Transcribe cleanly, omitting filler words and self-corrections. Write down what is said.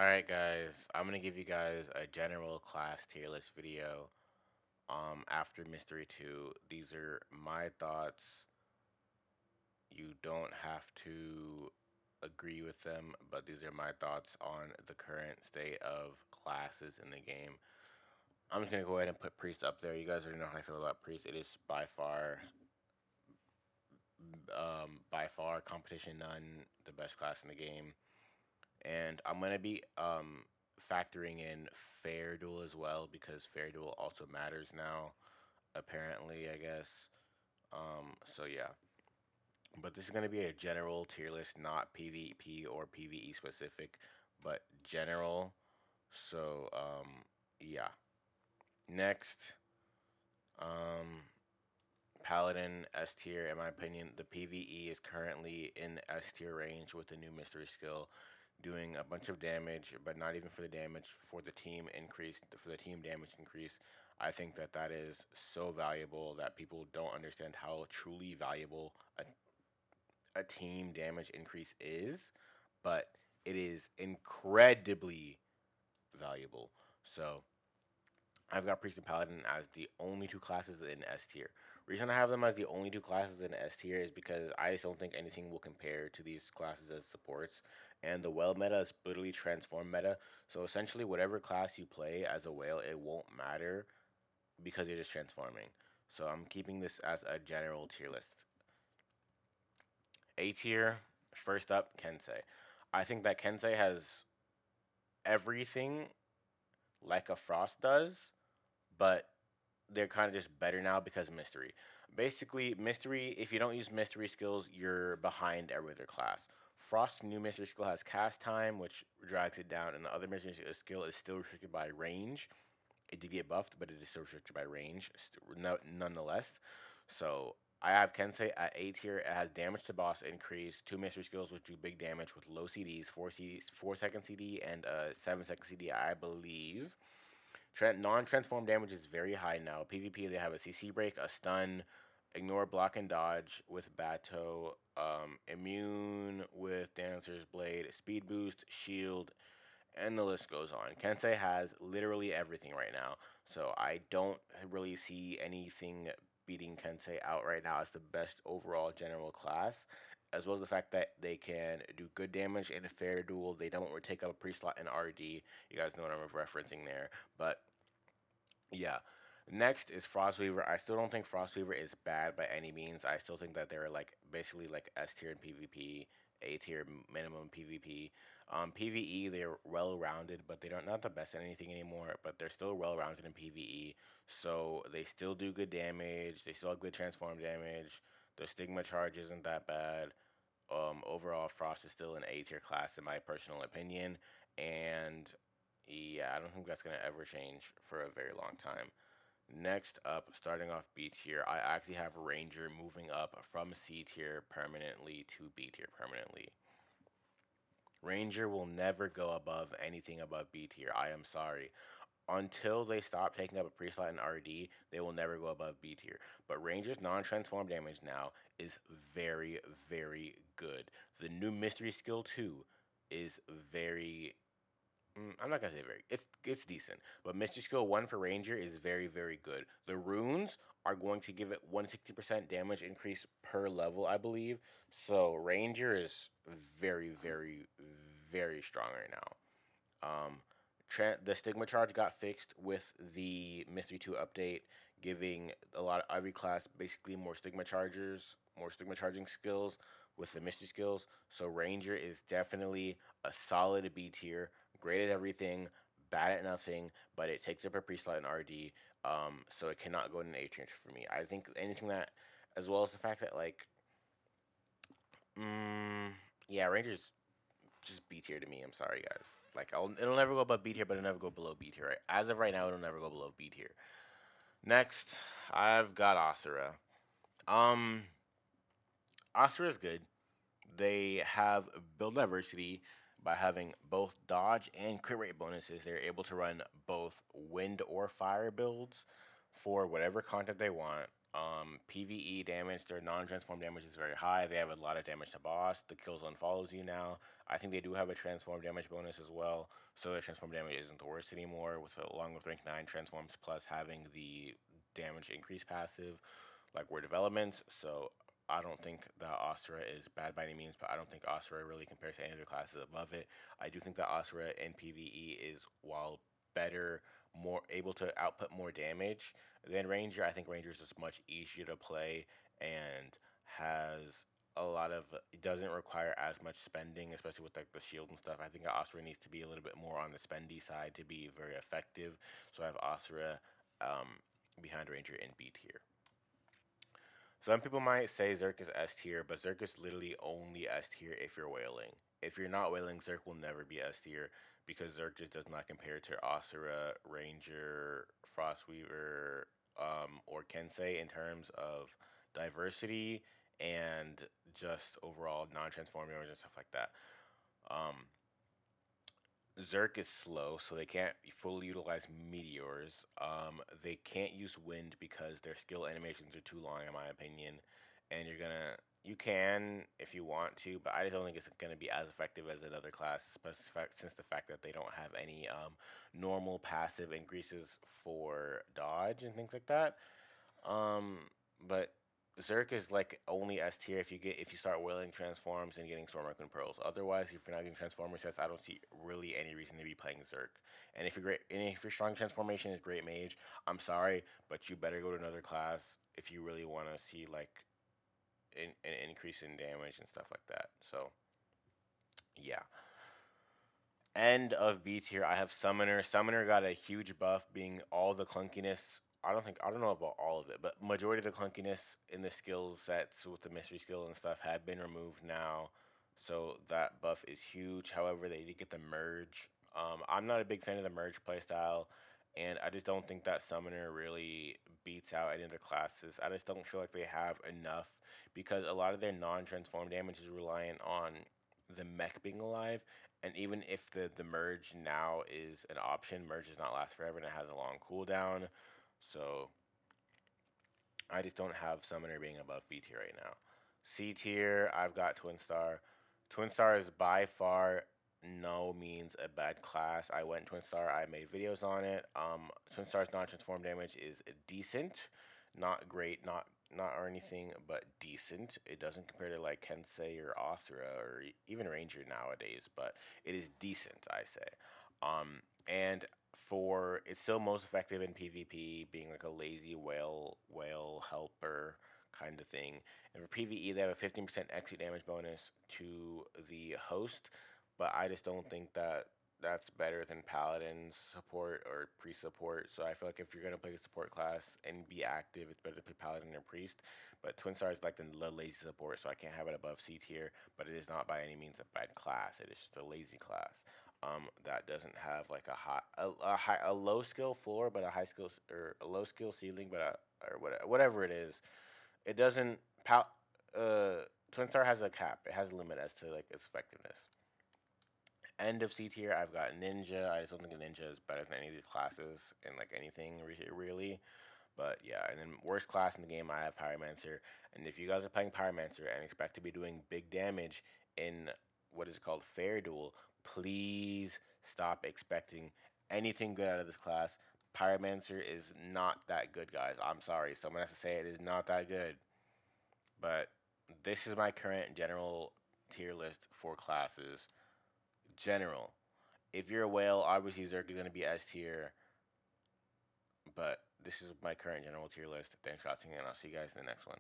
Alright guys, I'm gonna give you guys a general class tier list video after Mystery 2. These are my thoughts. You don't have to agree with them, but these are my thoughts on the current state of classes in the game. I'm just gonna go ahead and put Priest up there. You guys already know how I feel about Priest. It is by far, competition none, the best class in the game. And I'm gonna be factoring in fair duel as well because fair duel also matters now, apparently, I guess. So yeah, but this is gonna be a general tier list, not PvP or PvE specific, but general. So yeah. Next, um, Paladin S tier. In my opinion, the PvE is currently in S tier range with the new mystery skill, doing a bunch of damage, but not even for the damage, for the team increase, for the team damage increase. I think that that is so valuable that people don't understand how truly valuable a team damage increase is, but it is incredibly valuable. So I've got Priest and Paladin as the only two classes in S tier. Reason I have them as the only two classes in S tier is because I just don't think anything will compare to these classes as supports. And the whale meta is literally transform meta. So essentially, whatever class you play as a whale, it won't matter because you're just transforming. So I'm keeping this as a general tier list. A tier, first up, Kensei. I think that Kensei has everything like a Frost does, but they're kind of just better now because of mystery. Basically, mystery, if you don't use mystery skills, you're behind every other class. Frost's new mystery skill has cast time, which drags it down, and the other mystery skill is still restricted by range. It did get buffed, but it is still restricted by range, nonetheless. So I have Kensei at A tier. It has damage to boss increase, two mystery skills which do big damage with low CDs, 4 second CD, and 7 second CD, I believe. Non-transform damage is very high now. PvP, they have a CC break, a stun, ignore, block, and dodge with Bato, immune with Dancer's Blade, speed boost, shield, and the list goes on. Kensei has literally everything right now, so I don't really see anything beating Kensei out right now as the best overall general class, as well as the fact that they can do good damage in a fair duel. They don't take up a pre-slot in RD. You guys know what I'm referencing there, but yeah. Next is Frostweaver. I still don't think Frostweaver is bad by any means. I still think that they're like basically like S tier in PvP, A tier minimum PvP. PvE they're well rounded, but they don't not the best at anything anymore. But they're still well rounded in PvE, so they still do good damage. They still have good transform damage. The stigma charge isn't that bad. Overall, Frost is still an A tier class in my personal opinion, and yeah, I don't think that's gonna ever change for a very long time. Next up, starting off B tier, I actually have Ranger moving up from C tier permanently to B tier permanently. Ranger will never go above anything above B tier. I am sorry. Until they stop taking up a pre-slot in RD, they will never go above B tier. But Ranger's non-transform damage now is very, very good. The new mystery skill 2 is very I'm not gonna say very. It's decent, but Mystery Skill 1 for Ranger is very very good. The runes are going to give it 160% damage increase per level, I believe. So Ranger is very very very strong right now. The Stigma Charge got fixed with the Mystery 2 update, giving a lot of every class basically more Stigma Charging skills with the Mystery skills. So Ranger is definitely a solid B tier, great at everything, bad at nothing, but it takes up a pre-slot in RD, so it cannot go in an A tier for me. I think anything that, as well as the fact that like, mm, yeah, Ranger's just B tier to me. I'm sorry, guys. Like, it'll never go above B tier, but it'll never go below B tier. Right? As of right now, it'll never go below B tier. Next, I've got Asura. Um, Asura is good. They have build diversity by having both dodge and crit rate bonuses. They're able to run both wind or fire builds for whatever content they want. PvE damage, their non-transform damage is very high. They have a lot of damage to boss. The kills unfollows you now. I think they do have a transform damage bonus as well, so their transform damage isn't the worst anymore. With along with rank 9 transforms plus having the damage increase passive, like word developments. So I don't think that Asura is bad by any means, but I don't think Asura really compares to any other classes above it. I do think that Asura in PvE is, while better, more able to output more damage than Ranger. I think Ranger is just much easier to play and has a lot of, it doesn't require as much spending, especially with like the shield and stuff. I think Asura needs to be a little bit more on the spendy side to be very effective. So I have Asura behind Ranger in B tier. Some people might say Zerk is S tier, but Zerk is literally only S tier if you're whaling. If you're not whaling, Zerk will never be S tier because Zerk just does not compare to Asura, Ranger, Frostweaver, or Kensei in terms of diversity and just overall non-transform damage and stuff like that. Um, Zerk is slow, so they can't fully utilize meteors. They can't use wind because their skill animations are too long, in my opinion. And you can if you want to, but I just don't think it's gonna be as effective as another class, especially since the fact that they don't have any normal passive increases for dodge and things like that. Um, but Zerk is like only S tier if you start whaling transforms and getting Stormwreck and Pearls. Otherwise, if you're not getting transformer sets, I don't see really any reason to be playing Zerk. And if your strong transformation is Great Mage, I'm sorry, but you better go to another class if you really want to see like an increase in damage and stuff like that. So yeah. End of B tier, I have Summoner. Summoner got a huge buff, being all the clunkiness. I don't know about all of it, but majority of the clunkiness in the skill sets with the mystery skill and stuff have been removed now. So that buff is huge. However, they did get the merge. I'm not a big fan of the merge playstyle, and I just don't think that Summoner really beats out any of the classes. I just don't feel like they have enough because a lot of their non-transform damage is reliant on the mech being alive, and even if the merge now is an option, merge does not last forever and it has a long cooldown. So I just don't have Summoner being above B tier right now. C tier, I've got Twin Star. Twin Star is by far no means a bad class. I went Twin Star. I made videos on it. Twin Star's non-transform damage is decent, not great, not or anything, but decent. It doesn't compare to like Kensei or Asura or even Ranger nowadays, but it is decent, I say. And for it's still most effective in PvP, being like a lazy whale helper kind of thing. And for PvE, they have a 15% exit damage bonus to the host, but I just don't think that that's better than Paladin's support or priest support. So I feel like if you're gonna play a support class and be active, it's better to play Paladin or priest. But Twin Star is like the lazy support, so I can't have it above C tier. But it is not by any means a bad class. It is just a lazy class. That doesn't have like a low skill floor, but a high skill or a low skill ceiling, but or whatever it is. It doesn't. Twin Star has a cap. It has a limit as to like its effectiveness. End of C tier, I've got Ninja. I just don't think Ninja is better than any of these classes in like anything really. But yeah, and then worst class in the game, I have Pyromancer. And if you guys are playing Pyromancer and expect to be doing big damage in what is called Fair Duel, please stop expecting anything good out of this class. Pyromancer is not that good, guys. I'm sorry. Someone has to say it is not that good. But this is my current general tier list for classes. General. If you're a whale, obviously Zerg is going to be S tier. But this is my current general tier list. Thanks for watching, and I'll see you guys in the next one.